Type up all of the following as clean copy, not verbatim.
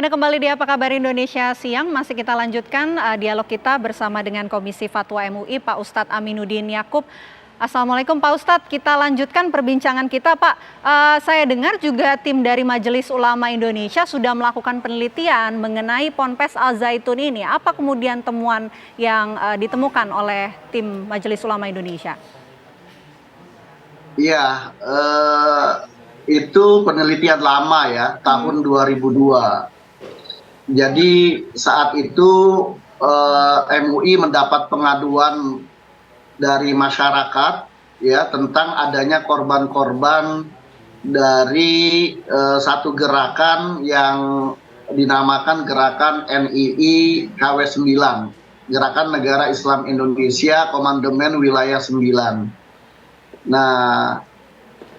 Anda kembali di Apa Kabar Indonesia Siang, masih kita lanjutkan dialog kita bersama dengan Komisi Fatwa MUI, Pak Ustadz Aminuddin Yaqub. Assalamualaikum Pak Ustadz, kita lanjutkan perbincangan kita Pak. Saya dengar juga tim dari Majelis Ulama Indonesia sudah melakukan penelitian mengenai Ponpes Al Zaitun ini. Apa kemudian temuan yang ditemukan oleh tim Majelis Ulama Indonesia? Iya, itu penelitian lama ya, tahun 2002. Jadi saat itu MUI mendapat pengaduan dari masyarakat ya tentang adanya korban-korban dari satu gerakan yang dinamakan Gerakan NII KW 9, Gerakan Negara Islam Indonesia Komandemen Wilayah 9. Nah,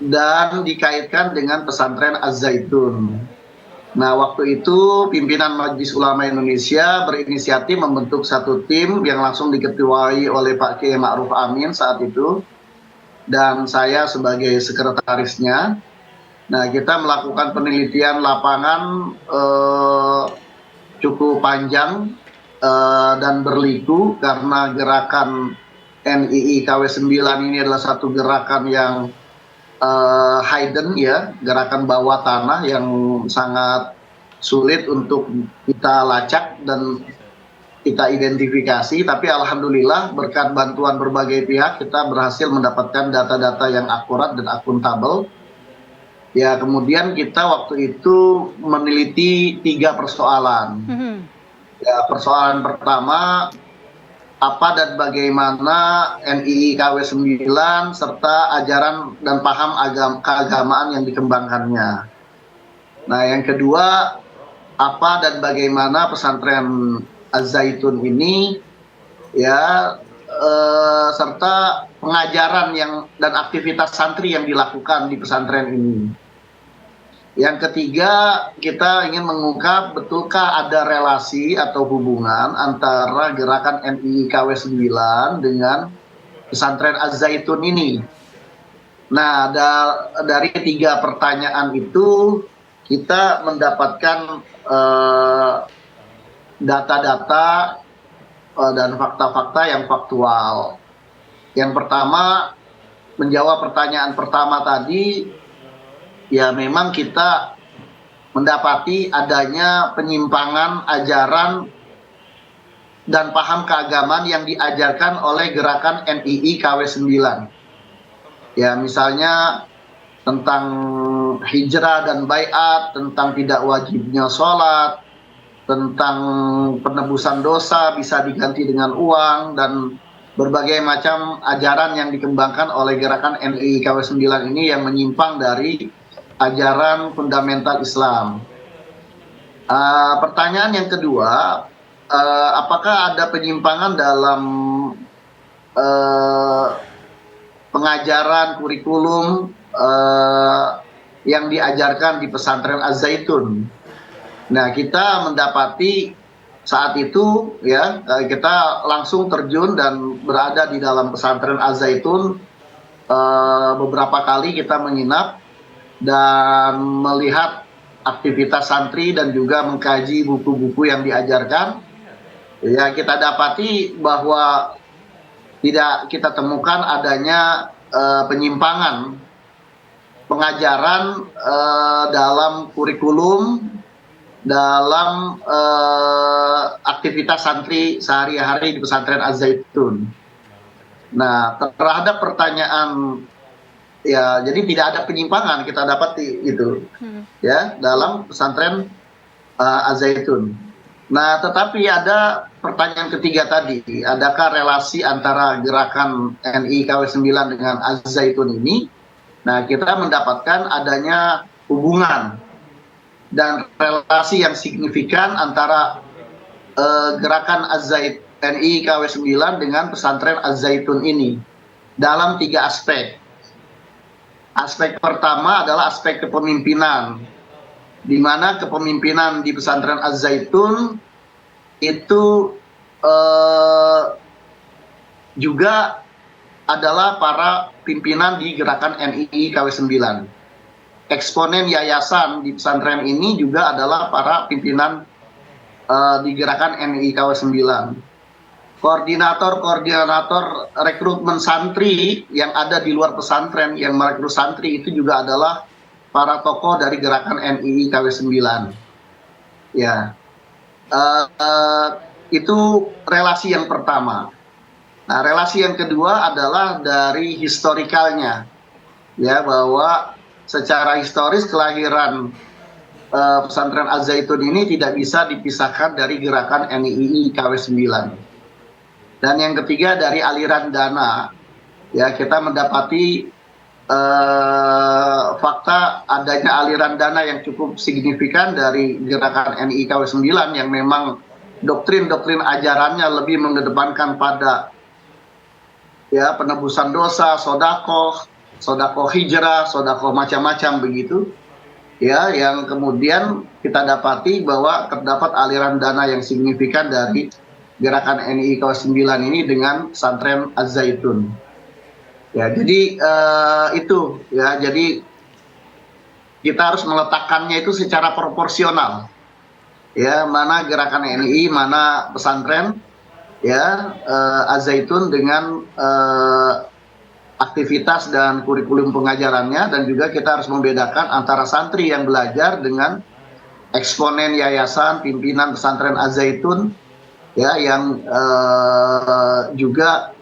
dan dikaitkan dengan pesantren Az-Zaitun. Nah, waktu itu pimpinan Majelis Ulama Indonesia berinisiatif membentuk satu tim yang langsung diketuai oleh Pak Kiai Ma'ruf Amin saat itu, dan saya sebagai sekretarisnya. Nah, kita melakukan penelitian lapangan cukup panjang dan berliku karena gerakan NII KW 9 ini adalah satu gerakan yang hidden ya, gerakan bawah tanah yang sangat sulit untuk kita lacak dan kita identifikasi, tapi alhamdulillah berkat bantuan berbagai pihak kita berhasil mendapatkan data-data yang akurat dan akuntabel. Ya, kemudian kita waktu itu meneliti 3 persoalan. Ya, persoalan pertama, apa dan bagaimana NII KW 9 serta ajaran dan paham keagamaan yang dikembangkannya. Nah, yang kedua, apa dan bagaimana pesantren Az-Zaitun ini ya serta pengajaran dan aktivitas santri yang dilakukan di pesantren ini. Yang ketiga, kita ingin mengungkap betulkah ada relasi atau hubungan antara gerakan NII KW 9 dengan pesantren Az-Zaitun ini. Nah, dari 3 pertanyaan itu kita mendapatkan data-data dan fakta-fakta yang faktual. Yang pertama, menjawab pertanyaan pertama tadi, ya memang kita mendapati adanya penyimpangan ajaran dan paham keagamaan yang diajarkan oleh gerakan NII KW 9. Ya, misalnya tentang hijrah dan baiat, tentang tidak wajibnya sholat, tentang penebusan dosa bisa diganti dengan uang, dan berbagai macam ajaran yang dikembangkan oleh gerakan NII KW 9 ini yang menyimpang dari ajaran fundamental Islam. Pertanyaan yang kedua, apakah ada penyimpangan dalam pengajaran kurikulum yang diajarkan di pesantren Az-Zaitun? Nah, kita mendapati saat itu ya kita langsung terjun dan berada di dalam pesantren Az-Zaitun. Beberapa kali kita menginap dan melihat aktivitas santri dan juga mengkaji buku-buku yang diajarkan. Ya, kita dapati bahwa tidak kita temukan adanya penyimpangan pengajaran dalam kurikulum, dalam aktivitas santri sehari-hari di pesantren Az-Zaitun. Nah, terhadap pertanyaan ya, jadi tidak ada penyimpangan kita dapat itu ya dalam pesantren Az-Zaitun. Nah, tetapi ada pertanyaan ketiga tadi, adakah relasi antara gerakan NII KW 9 dengan Az-Zaitun ini? Nah, kita mendapatkan adanya hubungan dan relasi yang signifikan antara gerakan NII KW 9 dengan pesantren Az-Zaitun ini dalam 3 aspek. Aspek pertama adalah aspek kepemimpinan, di mana kepemimpinan di pesantren Az-Zaitun itu juga adalah para pimpinan di gerakan NII KW 9. eksponen yayasan di pesantren ini juga adalah para pimpinan di gerakan NII KW 9. Koordinator rekrutmen santri yang ada di luar pesantren yang merekrut santri itu juga adalah para tokoh dari gerakan NII KW 9. Ya, itu relasi yang pertama. Nah, relasi yang kedua adalah dari historikalnya, ya, bahwa secara historis kelahiran pesantren Az-Zaitun ini tidak bisa dipisahkan dari gerakan NII KW 9. Dan yang ketiga dari aliran dana, ya, kita mendapati fakta adanya aliran dana yang cukup signifikan dari gerakan NII KW 9 yang memang doktrin ajarannya lebih mengedepankan pada, ya, penebusan dosa, sodakoh hijrah, sodakoh macam-macam begitu, ya, yang kemudian kita dapati bahwa terdapat aliran dana yang signifikan dari gerakan NII KW 9 ini dengan pesantren Az-Zaitun. Ya, jadi itu, ya, jadi kita harus meletakkannya itu secara proporsional, ya, mana gerakan NII, mana pesantren, ya, Az-Zaitun dengan aktivitas dan kurikulum pengajarannya, dan juga kita harus membedakan antara santri yang belajar dengan eksponen yayasan pimpinan pesantren Az-Zaitun, ya, yang juga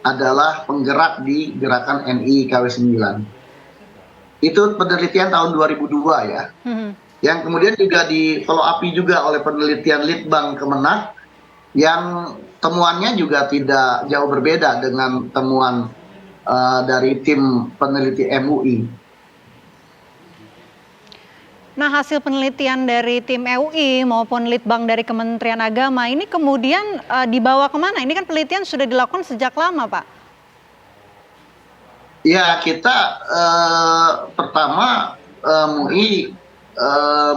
adalah penggerak di gerakan NII KW 9. Itu penelitian tahun 2002, ya. Yang kemudian juga di follow up juga oleh penelitian Litbang Kemenak yang temuannya juga tidak jauh berbeda dengan temuan dari tim peneliti MUI. Nah, hasil penelitian dari tim MUI maupun Litbang dari Kementerian Agama ini kemudian dibawa kemana? Ini kan penelitian sudah dilakukan sejak lama, Pak. Ya, kita pertama MUI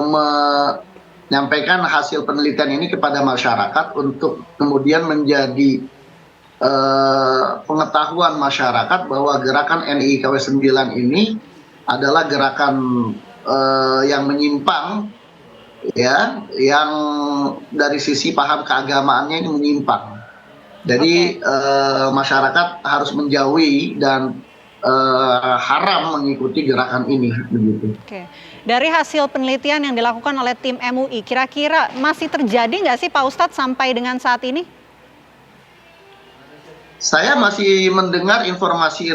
menyampaikan hasil penelitian ini kepada masyarakat untuk kemudian menjadi pengetahuan masyarakat bahwa gerakan NII KW 9 ini adalah gerakan yang menyimpang, ya, yang dari sisi paham keagamaannya ini menyimpang. Jadi masyarakat harus menjauhi dan haram mengikuti gerakan ini, begitu. Oke. Dari hasil penelitian yang dilakukan oleh tim MUI, kira-kira masih terjadi nggak sih, Pak Ustadz, sampai dengan saat ini? Saya masih mendengar informasi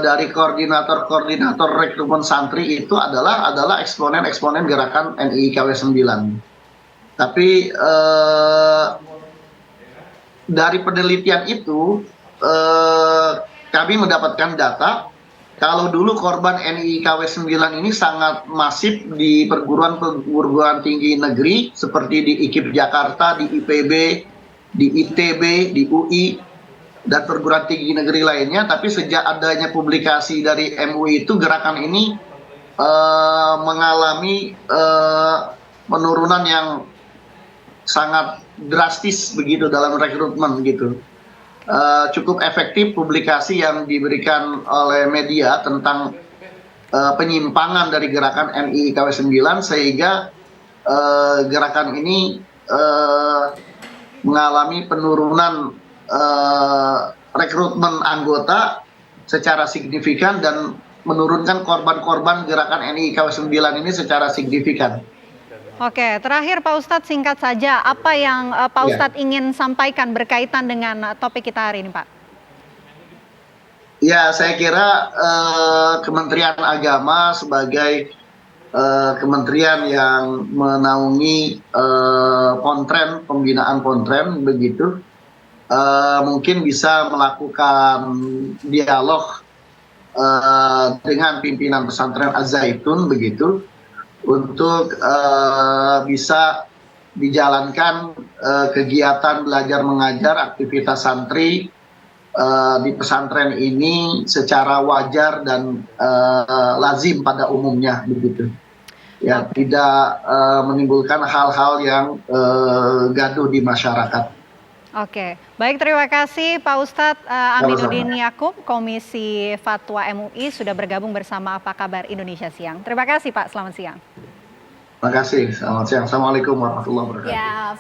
dari koordinator rekrutmen santri itu adalah eksponen gerakan NII KW 9. Tapi dari penelitian itu kami mendapatkan data kalau dulu korban NII KW 9 ini sangat masif di perguruan tinggi negeri seperti di IKIP Jakarta, di IPB, di ITB, di UI, dan perguruan tinggi negeri lainnya. Tapi sejak adanya publikasi dari MUI itu, gerakan ini mengalami penurunan yang sangat drastis begitu dalam rekrutmen gitu. Cukup efektif publikasi yang diberikan oleh media tentang penyimpangan dari gerakan NII KW 9 sehingga gerakan ini mengalami penurunan rekrutmen anggota secara signifikan dan menurunkan korban-korban gerakan NII KW 9 ini secara signifikan. Oke, terakhir Pak Ustadz, singkat saja, apa yang Pak Ustadz ingin sampaikan berkaitan dengan topik kita hari ini, Pak? Ya, saya kira Kementerian Agama sebagai kementerian yang menaungi pembinaan pontren begitu, mungkin bisa melakukan dialog dengan pimpinan pesantren Az-Zaitun begitu, untuk bisa dijalankan kegiatan belajar mengajar aktivitas santri di pesantren ini secara wajar dan lazim pada umumnya begitu. Ya, tidak menimbulkan hal-hal yang gaduh di masyarakat. Oke, baik, terima kasih Pak Ustadz Aminuddin Yakub, Komisi Fatwa MUI sudah bergabung bersama Apa Kabar Indonesia Siang. Terima kasih Pak, selamat siang. Terima kasih, selamat siang. Assalamualaikum warahmatullahi wabarakatuh. Ya.